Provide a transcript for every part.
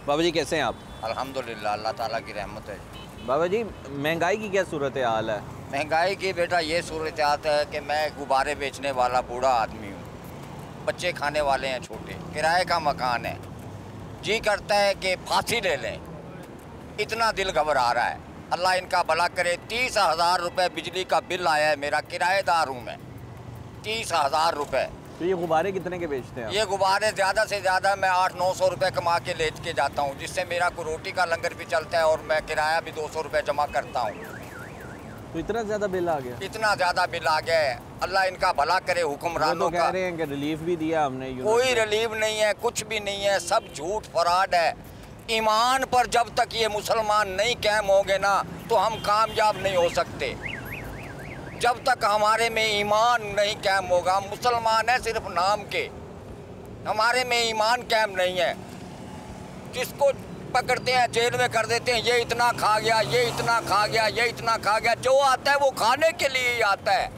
बाबा जी कैसे हैं आप? अल्हम्दुलिल्लाह, अल्लाह ताला की रहमत है। बाबा जी महंगाई की क्या सूरत हाल है? महंगाई की बेटा ये सूरत है कि मैं गुब्बारे बेचने वाला बूढ़ा आदमी हूँ, बच्चे खाने वाले हैं छोटे, किराए का मकान है। जी करता है कि फांसी ले लें, इतना दिल घबरा रहा है। अल्लाह इनका भला करे। 30,000 रुपये बिजली का बिल आया है, मेरा किराएदार हूँ मैं। 30,000 रुपये। तो ये गुब्बारे कितने के बेचते हैं आप? ये गुब्बारे ज़्यादा से ज़्यादा मैं 800-900 रुपये कमा के ले के जाता हूँ, जिससे मेरा को रोटी का लंगर भी चलता है और मैं किराया भी 200 रुपये जमा करता हूँ। तो इतना ज़्यादा बिल आ गया? इतना ज़्यादा बिल आ गया है। अल्लाह इनका भला करे हुक्मरानों का। कह रहे हैं कि रिलीफ भी दिया हमने। कोई रिलीफ नहीं है, कुछ भी नहीं है, सब झूठ फराड है। ईमान पर जब तक ये मुसलमान नहीं कायम होंगे ना तो हम कामयाब नहीं हो सकते। जब तक हमारे में ईमान नहीं कायम होगा, हम मुसलमान हैं सिर्फ नाम के, हमारे में ईमान कायम नहीं है। जिसको पकड़ते हैं जेल में कर देते हैं, ये इतना खा गया, ये इतना खा गया, ये इतना खा गया। जो आता है वो खाने के लिए ही आता है।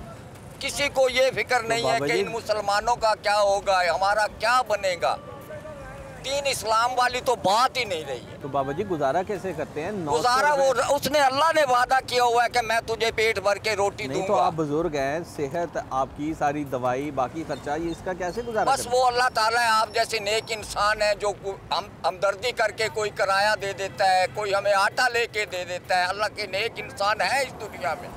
किसी को ये फिक्र नहीं है कि इन मुसलमानों का क्या होगा, हमारा क्या बनेगा। दीन इस्लाम वाली तो बात ही नहीं रही है। तो बाबा जी गुजारा कैसे करते हैं? गुजारा वो उसने अल्लाह ने वादा किया हुआ है कि मैं तुझे पेट भर के रोटी दूंगा। तो आप बुजुर्ग हैं, सेहत आपकी, सारी दवाई बाकी खर्चा, ये इसका कैसे गुजारा? बस वो अल्लाह ताला है। आप जैसे नेक इंसान है जो हमदर्दी करके कोई किराया दे देता है, कोई हमें आटा लेके दे देता है। अल्लाह के नेक इंसान है इस दुनिया में।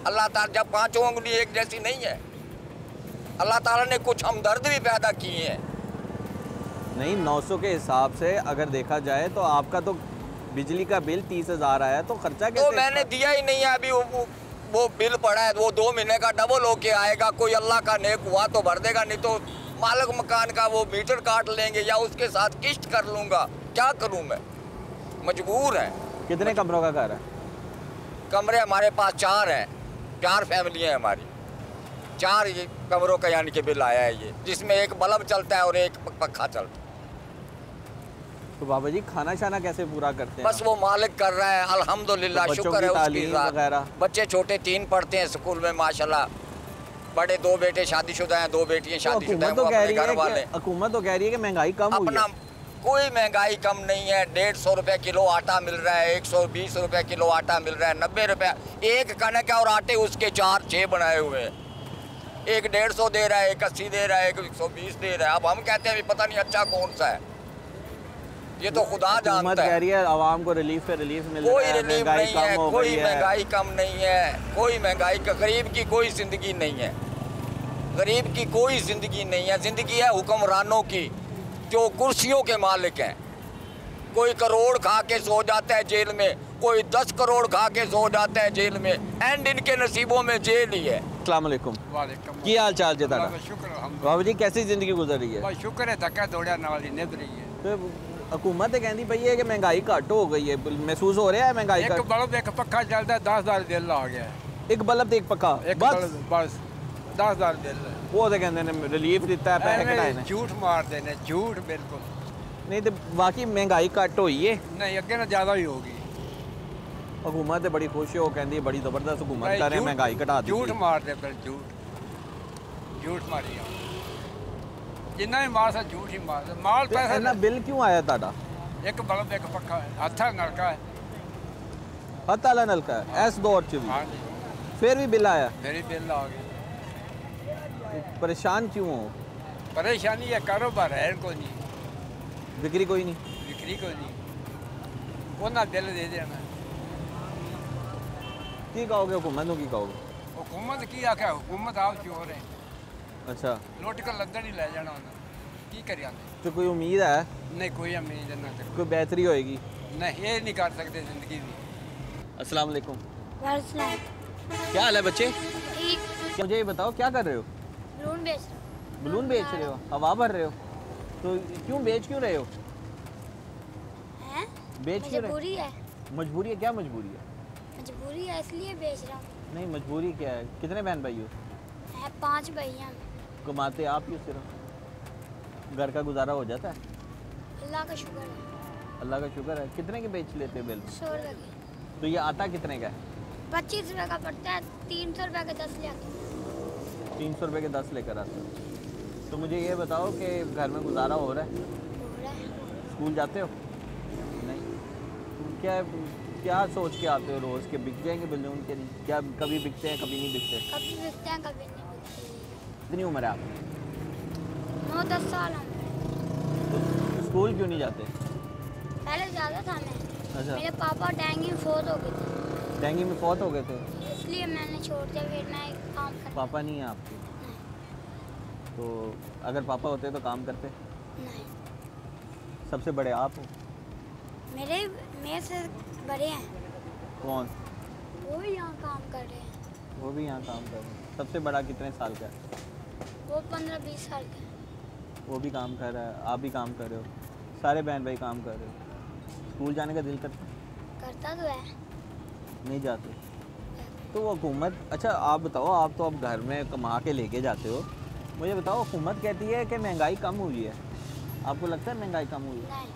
अल्लाह ताला जब पांचों उंगली एक जैसी नहीं है, अल्लाह ताला ने कुछ हमदर्द भी पैदा किए हैं। नहीं, 900 के हिसाब से अगर देखा जाए तो आपका तो बिजली का बिल 30,000 आया, तो खर्चा कैसे? तो मैंने दिया ही नहीं है अभी। वो बिल पड़ा है, वो 2 महीने का डबल होके आएगा। कोई अल्लाह का नेक हुआ तो भर देगा, नहीं तो मालिक मकान का वो मीटर काट लेंगे या उसके साथ किश्त कर लूँगा। क्या करूँ मैं, मजबूर है। कितने कमरों का घर है? कमरे हमारे पास 4 हैं, 4 फैमिली हैं हमारी। 4 ये कमरों का यानी कि बिल आया है ये, जिसमें एक बल्ब चलता है और एक पंखा चलता है। तो बाबा जी खाना शाना कैसे पूरा करते हैं? बस वो मालिक कर रहा है, अल्हम्दुलिल्लाह, शुक्र है उसकी ज़ात। बच्चे छोटे 3 पढ़ते हैं स्कूल में माशाल्लाह। बड़े 2 बेटे शादीशुदा हैं, 2 बेटियां शादीशुदा हैं। हुकूमत तो कह रही है कि महंगाई कम हुई है। कोई महंगाई कम नहीं है। 150 रुपये किलो आटा मिल रहा है, 120 रुपये किलो आटा मिल रहा है, 90 रुपये एक कनक है और आटे उसके 4-6 बनाए हुए हैं। एक 150 दे रहा है, एक 80 दे रहा है, एक 120 दे रहा है। अब हम कहते हैं पता नहीं अच्छा कौन सा है, ये तो खुदा जानता है। कह रही है आवाम को रिलीफ पे रिलीफ मिल रहा है। कोई रिलीफ नहीं है, कोई महंगाई कम नहीं है, कोई महंगाई का गरीब की कोई ज़िंदगी नहीं है। गरीब की कोई ज़िंदगी नहीं है। ज़िंदगी है हुक्मरानों की जो कुर्सियों के मालिक हैं। कोई करोड़ खा के सो जाता है जेल में, कोई 10 करोड़ खा के सो जाता है जेल में। एंड इनके नसीबों में जेल ही है। अस्सलाम वालेकुम। की हाल चाल जी ताड़ा? बाबा जी कैसी जिंदगी गुजर रही है? शुक्र है, धक्का दौड़ा नाल निभ रही है। तो हुकूमत कहती पई है कि महंगाई घट हो गई है, महसूस हो रहा है महंगाई का? एक बल्ब एक पक्का चलता है, 10,000 बिल आ गया। एक बल्ब एक पक्का, बस 10,000 बिल। वो तो कहते हैं रिलीफ दिता है, पैसे कटाए ने। झूठ मार देने, झूठ बिल्कुल नहीं। तो बाकी महंगाई घट हुई है? नहीं, अगे ना ज़्यादा ही होगी। हुकूमत तो बड़ी खुश है, वो कहती है बड़ी ज़बरदस्त हुकूमत कर रहे हैं, महंगाई घटा दी। झूठ मार दे फिर, झूठ मारी जिन्ना ही मार सा झूठ ही मार दे। माल पैसा ना बिल क्यों आया ताड़ा? एक बल्ब एक पक्का है, हथा नलका है, हथ वाला नलका है इस दौर च भी? हाँ जी। फिर भी बिल आया? मेरी बिल आ गई। परेशान क्यों हो? परेशानी है, कारोबार है कोई नहीं, बिक्री कोई नहीं, बिक्री कोई नहीं, वो ना बिल दे देना। की कहोगे हुकूमत को? की कहोगे? हुकूमत की आख्या, हुकूमत आप चोर है। अच्छा, लुट कर लद्दड़ ही ले जाना उन्हें, की कर आंदे। तो कोई उम्मीद है? नहीं, कोई उम्मीद नहीं, कोई बेहतरी होएगी? नहीं, ये नहीं कर सकते जिंदगी में। अस्सलाम वालेकुम। वालेकुम। क्या हाल है बच्चे? ठीक। मुझे ये बताओ क्या कर रहे हो? बलून बेच रहा हूँ। बलून बेच रहे हो, हवा भर रहे हो? तो क्यों बेच क्यों रहे हो? हैं? बेच क्यों रहे? मजबूरी है। मजबूरी है? क्या मजबूरी है? मजबूरी है इसलिए बेच रहा हूँ। नहीं, मजबूरी क्या है? कितने बहन भाई हो? है 5 भैया। कमाते आप ही सिर्फ? घर का गुजारा हो जाता है? अल्लाह का शुक्र है। अल्लाह का शुक्र है। कितने के बेच लेते हो बिल? 100 रुपये के। तो ये आता कितने का है? 25 रुपये का पड़ता है, 300 रुपये के 10 ले आते हैं। 300 रुपये के 10 लेकर आते हो। तो मुझे ये बताओ कि घर में गुजारा हो रहा है? हो रहा है। स्कूल जाते हो? क्या क्या सोच के आते हो रोज़ के बिक जाएंगे बलून के नहीं? क्या कभी बिकते हैं कभी नहीं बिकते? कभी बिकते हैं कभी नहीं बिकते। कितनी उम्र है आपकी? 9-10 साल हम। तो स्कूल क्यों नहीं जाते? पहले ज़्यादा था मैं। अच्छा। मेरे पापा डेंगू में फौत हो गए थे, डेंगू में फौत हो गए थे? इसलिए मैंने छोड़ दिया। फिर मैं काम करता। पापा नहीं है आपके? तो अगर पापा होते तो काम करते? नहीं, सबसे बड़े आप हो? मेरे से बड़े हैं, कौन? वो भी यहाँ काम कर रहे हैं। वो भी यहाँ काम कर रहे हैं। सबसे बड़ा कितने साल का है? वो 15-20 साल के हैं। वो भी काम कर रहा है, आप भी काम कर रहे हो, सारे बहन भाई काम कर रहे हो। स्कूल जाने का दिल करता? करता तो है। नहीं जाते? तो वो हुकूमत, अच्छा आप बताओ, आप तो अब घर में कमा के लेके जाते हो, मुझे बताओ हुकूमत कहती है कि महंगाई कम हुई है, आपको लगता है महंगाई कम हुई है? नहीं,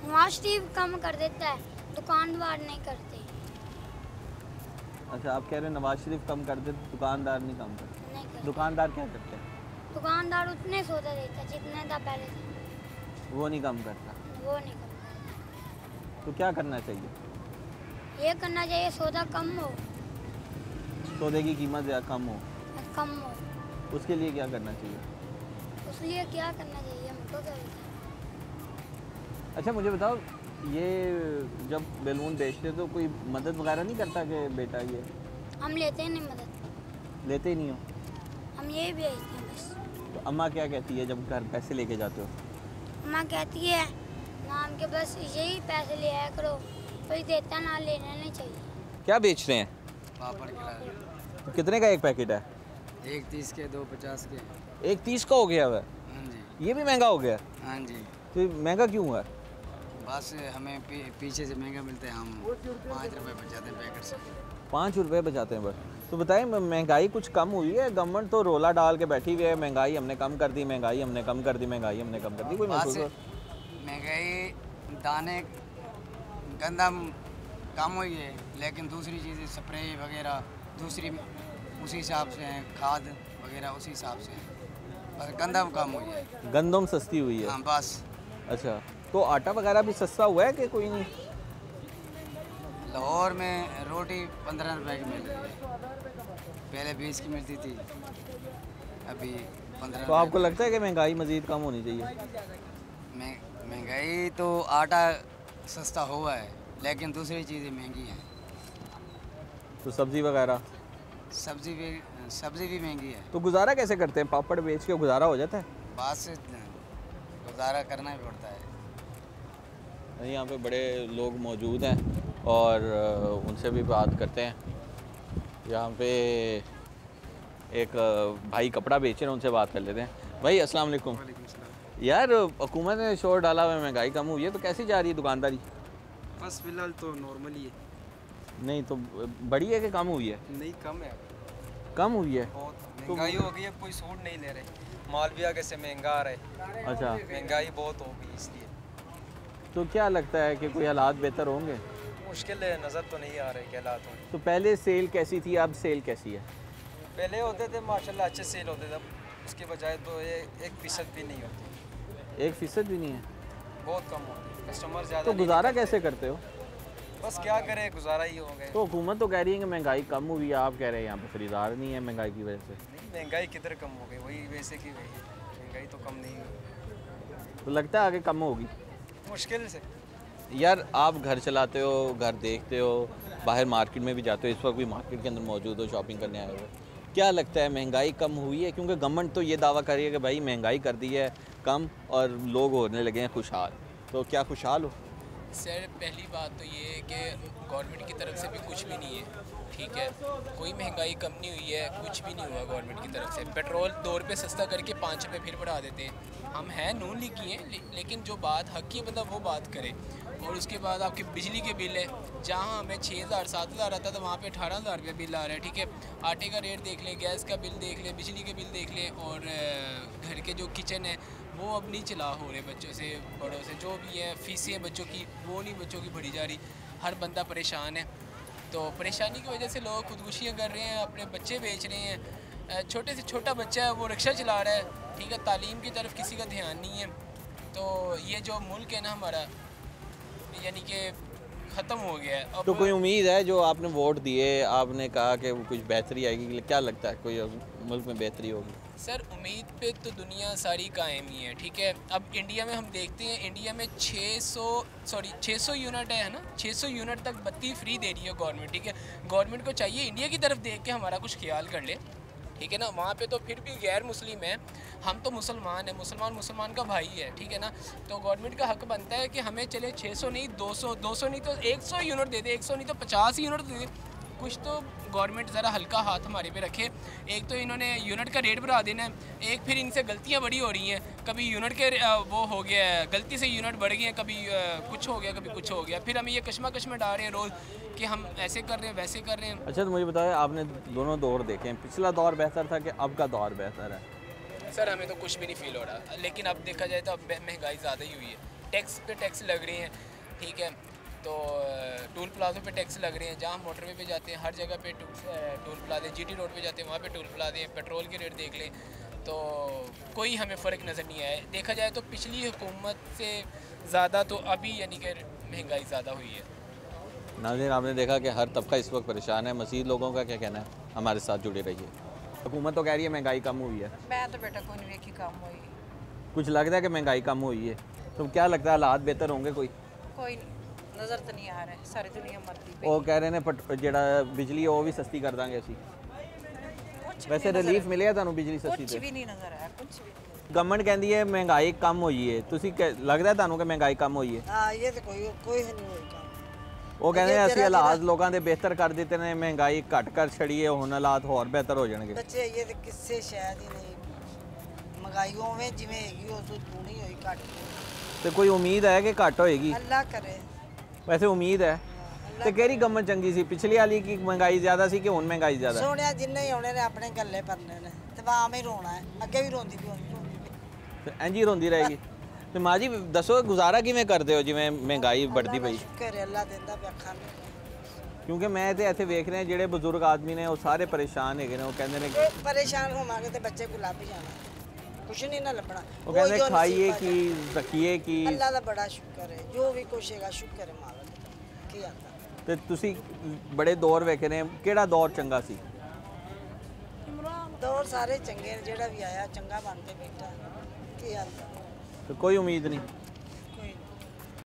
नवाज शरीफ कम कर देता है, दुकानदार नहीं करते। अच्छा, आप कह रहे हैं नवाज शरीफ कम कर दे, दुकानदार नहीं कम करते? नहीं करते। दुकानदार क्या करते हैं? दुकानदार उतने सौदा देता है जितने था पहले था, वो नहीं कम करता? वो नहीं कम करता। तो क्या करना चाहिए? ये करना चाहिए सौदा कम हो, सौदे की कीमत या कम हो, कम हो। उसके लिए क्या करना चाहिए? उसलिए क्या करना चाहिए हमको क्या पता। अच्छा मुझे बताओ, ये जब बैलून बेचते तो कोई मदद वगैरह नहीं करता कि बेटा ये? हम लेते ही नहीं मदद, लेते ही नहीं हो? हम यही भेजते हैं बस। तो अम्मा क्या कहती है जब घर पैसे लेके जाते हो? अम्मा कहती है नाम के बस यही पैसे ले आया करो, कोई देता ना लेना नहीं चाहिए। क्या बेच रहे हैं? पापड़ खिला तो कितने का एक पैकेट है? 1 30 के 2 50 के। एक 30 का हो गया है? हाँ जी, ये भी महंगा हो गया? हाँ जी। तो महंगा क्यों है? बस हमें पीछे से महंगा मिलता है, हम 5 रुपए बचाते हैं पैकेट से। 5 रुपये बचाते हैं बस? तो बताएं महंगाई कुछ कम हुई है? गवर्नमेंट तो रोला डाल के बैठी हुई है, महंगाई हमने कम कर दी, महंगाई हमने कम कर दी, महंगाई हमने कम कर दी, कोई बस महसूस? महंगाई दाने गंदम कम हुई है, लेकिन दूसरी चीज़ें स्प्रे वगैरह दूसरी उसी हिसाब से हैं, खाद वगैरह उसी हिसाब से हैं, बस गंदम कम हुई है। गंदम सस्ती हुई है? हाँ बस। अच्छा, तो आटा वगैरह भी सस्ता हुआ है कि कोई नहीं? लाहौर में रोटी 15 रुपए की मिल रही है, पहले 20 की मिलती थी, अभी 15। तो आपको लगता है कि महंगाई मज़ीद कम होनी चाहिए? महंगाई तो आटा सस्ता हुआ है, लेकिन दूसरी चीज़ें महंगी हैं। तो सब्ज़ी वगैरह? सब्ज़ी भी महंगी है। तो गुजारा कैसे करते हैं? पापड़ बेच के गुजारा हो जाता है? बात से गुजारा करना ही पड़ता है। यहाँ पे बड़े लोग मौजूद हैं और उनसे भी बात करते हैं। यहाँ पे एक भाई कपड़ा बेच रहे हैं, उनसे बात कर लेते हैं। भाई अस्सलाम वालेकुम। यार हुकूमत ने शोर डाला हुआ है, महंगाई कम हुई है, तो कैसी जा रही है दुकानदारी? बस फिलहाल तो नॉर्मल ही है। नहीं तो बड़ी है कि कम हुई है? नहीं कम है, कम हुई है? बहुत महंगाई हो गई है, कोई सूट नहीं ले रहे, माल भी आगे से महंगा आ रहा है। अच्छा, महंगाई बहुत हो गई इसलिए तो क्या लगता है कि कोई हालात बेहतर होंगे? मुश्किल है, नज़र तो नहीं आ रहे क्या हालात हों। तो पहले सेल कैसी थी, अब सेल कैसी है? पहले होते थे माशाल्लाह अच्छे सेल होते थे, उसके बजाय तो ये 1% भी नहीं होती, 1% भी नहीं है? बहुत कम होती, कस्टमर ज़्यादा तो नहीं गुजारा निकलते। कैसे करते हो? बस क्या करें, गुजारा ही हो गए। तो हुकूमत तो कह रही है कि महंगाई कम हुई है, आप कह रहे हैं यहाँ पे खरीदार नहीं है महंगाई की वजह से। नहीं महंगाई किधर कम हो गई, वही वैसे की वही है, महंगाई तो कम नहीं हुई, तो लगता है आगे कम होगी? मुश्किल से। यार आप घर चलाते हो, घर देखते हो, बाहर मार्केट में भी जाते हो, इस वक्त भी मार्केट के अंदर मौजूद हो, शॉपिंग करने आए हो, क्या लगता है महंगाई कम हुई है? क्योंकि गवर्नमेंट तो ये दावा कर रही है कि भाई महंगाई कर दी है कम और लोग होने लगे हैं खुशहाल, तो क्या खुशहाल हो? सर पहली बात तो ये है कि गवर्नमेंट की तरफ से भी कुछ भी नहीं है, ठीक है, कोई महंगाई कम नहीं हुई है, कुछ भी नहीं हुआ गवर्नमेंट की तरफ से। पेट्रोल 2 रुपये सस्ता करके 5 रुपये फिर बढ़ा देते हैं। हम हैं नून लीग की हैं, लेकिन जो बात हक की मतलब वो बात करें। और उसके बाद आपके बिजली के बिल है, जहाँ हमें 6,000 7,000 आता था, वहाँ पे 18,000 रुपये बिल आ रहा है, ठीक है। आटे का रेट देख लें, गैस का बिल देख लें, बिजली के बिल देख लें, और घर के जो किचन है वो अब नहीं चला हो रहे बच्चों से, बड़ों से, जो भी है फीसें बच्चों की वो नहीं बच्चों की बढ़ी जा रही, हर बंदा परेशान है। तो परेशानी की वजह से लोग खुदकुशियाँ कर रहे हैं, अपने बच्चे बेच रहे हैं। छोटे से छोटा बच्चा है वो रिक्शा चला रहा है, ठीक है, तालीम की तरफ किसी का ध्यान नहीं है। तो ये जो मुल्क है ना हमारा, यानी कि ख़त्म हो गया है। अब तो कोई उम्मीद है, जो आपने वोट दिए, आपने कहा कि कुछ बेहतरी आएगी, क्या लगता है कोई मुल्क में बेहतरी होगी? सर उम्मीद पे तो दुनिया सारी कायम ही है, ठीक है। अब इंडिया में हम देखते हैं, इंडिया में 600 यूनिट है ना, 600 यूनिट तक बत्ती फ्री दे रही है गवर्नमेंट, ठीक है। गवर्नमेंट को चाहिए इंडिया की तरफ देख के हमारा कुछ ख्याल कर ले, ठीक है ना। वहाँ पे तो फिर भी गैर मुस्लिम है, हम तो मुसलमान हैं, मुसलमान का भाई है, ठीक है ना। तो गवर्नमेंट का हक बनता है कि हमें चले 600 नहीं 200 नहीं तो 100 यूनिट दे दे, 100 नहीं तो 50 यूनिट दे दे। कुछ तो गवर्नमेंट ज़रा हल्का हाथ हमारे पे रखे। एक तो इन्होंने यूनिट का रेट बढ़ा देना है, एक फिर इनसे गलतियाँ बड़ी हो रही हैं। कभी यूनिट के वो हो गया है, गलती से यूनिट बढ़ गए हैं, कभी कुछ हो गया, कभी कुछ हो गया। फिर हम ये कश्मकश में डाल रहे हैं रोज़ कि हम ऐसे कर रहे हैं, वैसे कर रहे हैं। अच्छा, तो मुझे बताया, आपने दोनों दौर देखे हैं, पिछला दौर बेहतर था कि अब का दौर बेहतर है? सर हमें तो कुछ भी नहीं फील हो रहा, लेकिन अब देखा जाए तो अब महंगाई ज़्यादा ही हुई है। टैक्स पे टैक्स लग रहे हैं, ठीक है। तो टूल प्लाजों पे टैक्स लग रहे हैं, जहाँ मोटरवे पे जाते हैं हर जगह पे टूल प्लाजे, जीटी रोड पे जाते हैं वहाँ पे टूल प्लाजे हैं। पेट्रोल के रेट देख लें तो कोई हमें फ़र्क नज़र नहीं आया। देखा जाए तो पिछली हुकूमत से ज़्यादा तो अभी यानी कि महंगाई ज़्यादा हुई है। नाज़रीन, आपने देखा कि हर तबका इस वक्त परेशान है। मज़ीद लोगों का क्या कहना है, हमारे साथ जुड़े रहिए। हुकूमत तो कह रही है महंगाई कम हुई है। मैं तो बेटा कोई नहीं देखी कम हुई, कुछ लगता है कि महंगाई कम हुई है, तो क्या लगता है हालात बेहतर होंगे? कोई नहीं नज़र तो नहीं आ रहा है, सारी दुनिया मरती पे। वो कह रहे ने ਜਿਹੜਾ बिजली है वो भी सस्ती कर देंगे ਅਸੀਂ। वैसे रिलीफ मिलेगा ਤੁਹਾਨੂੰ बिजली सस्ती कुछ ਤੇ? भी नहीं नज़र आया, कुछ भी नहीं। गवर्नमेंट कहती है महंगाई कम हुई है, ਤੁਸੀਂ लगता है ਤੁਹਾਨੂੰ कि महंगाई कम हुई है? हाँ, ये तो कोई नहीं होई काम। ਉਹ ਕਹਿੰਦੇ ਨੇ ਅਸੀਂ ਹਾਲਾਤ ਲੋਕਾਂ ਦੇ ਬਿਹਤਰ ਕਰ ਦਿੱਤੇ ਨੇ, ਮਹਿੰਗਾਈ ਘਟ ਕਰ ਛੜੀ ਹੈ, ਹੁਣ ਹਾਲਾਤ ਹੋਰ ਬਿਹਤਰ ਹੋ ਜਾਣਗੇ। ਬੱਚੇ ਇਹ ਤੇ ਕਿਸੇ ਸ਼ਾਇਦ ਹੀ ਨਹੀਂ ਮਹਿੰਗਾਈ ਉਵੇਂ ਜਿਵੇਂ ਹੈਗੀ ਉਸ ਤੋਂ ਦੂਣੀ ਹੋਈ ਘੱਟ। ਤੇ ਕੋਈ ਉਮੀਦ ਹੈ ਕਿ ਘਟ ਹੋਏਗੀ? ਅੱਲਾ ਕਰੇ। ਵੈਸੇ ਉਮੀਦ ਹੈ। ਤੇ ਕਿਹੜੀ ਗਵਰਨਮੈਂਟ ਚੰਗੀ ਸੀ, ਪਿਛਲੀ ਵਾਲੀ ਕੀ ਮਹਿੰਗਾਈ ਜ਼ਿਆਦਾ ਸੀ ਕਿ ਹੁਣ ਮਹਿੰਗਾਈ ਜ਼ਿਆਦਾ? ਸੋਹਣਿਆ ਜਿੰਨੇ ਹੀ ਆਉਣੇ ਨੇ ਆਪਣੇ ਗੱਲੇ ਭਰਨੇ ਨੇ ਤੇ ਆਮ ਹੀ ਰੋਣਾ ਹੈ, ਅੱਗੇ ਵੀ ਰੋਂਦੀ ਵੀ ਰੋਂਦੀ ਵੀ। ਤੇ ਇੰਝ ਹੀ ਰੋਂਦੀ ਰਹੇਗੀ। ਤੇ ਮਾਂ ਜੀ ਦੱਸੋ, ਗੁਜ਼ਾਰਾ ਕਿਵੇਂ ਕਰਦੇ ਹੋ ਜਿਵੇਂ ਮਹਿੰਗਾਈ ਵੱਧਦੀ ਪਈ? ਸ਼ੁਕਰ ਹੈ ਅੱਲਾ ਦਿੰਦਾ ਪਿਆ ਖਾਣ ਨੂੰ। ਕਿਉਂਕਿ ਮੈਂ ਤੇ ਇੱਥੇ ਵੇਖ ਰਿਹਾ ਜਿਹੜੇ ਬਜ਼ੁਰਗ ਆਦਮੀ ਨੇ ਉਹ ਸਾਰੇ ਪਰੇਸ਼ਾਨ ਹੈਗੇ ਨੇ। ਉਹ ਕਹਿੰਦੇ ਨੇ ਕਿ ਪਰੇਸ਼ਾਨ ਹੋਵਾਂਗੇ ਤੇ ਬੱਚੇ ਕੋਲ ਲੱਭ ਜਾਣਾ, ਕੁਛ ਨਹੀਂ ਨਾ ਲੱਭਣਾ। ਉਹ ਕਹਿੰਦੇ ਖਾਈਏ ਕੀ, ਰੱਖੀਏ ਕੀ। ਅੱਲਾ ਦਾ ਬੜਾ ਸ਼ੁਕਰ ਹੈ, ਜੋ ਵੀ ਕੁਛ ਹੈਗਾ ਸ਼ੁਕਰ ਹੈ ਮਾਲਕ ਦਾ। ਕੀ ਆਤਾ ਤੇ ਤੁਸੀਂ ਬੜੇ ਦੌਰ ਵੇਖੇ ਨੇ, ਕਿਹੜਾ ਦੌਰ ਚੰਗਾ ਸੀ? ਦੌਰ ਸਾਰੇ ਚੰਗੇ ਨੇ, ਜਿਹੜਾ ਵੀ ਆਇਆ ਚੰਗਾ ਬਣ ਕੇ ਬੈਠਾ। ਕੀ ਆਤਾ ਤੇ ਕੋਈ ਉਮੀਦ ਨਹੀਂ।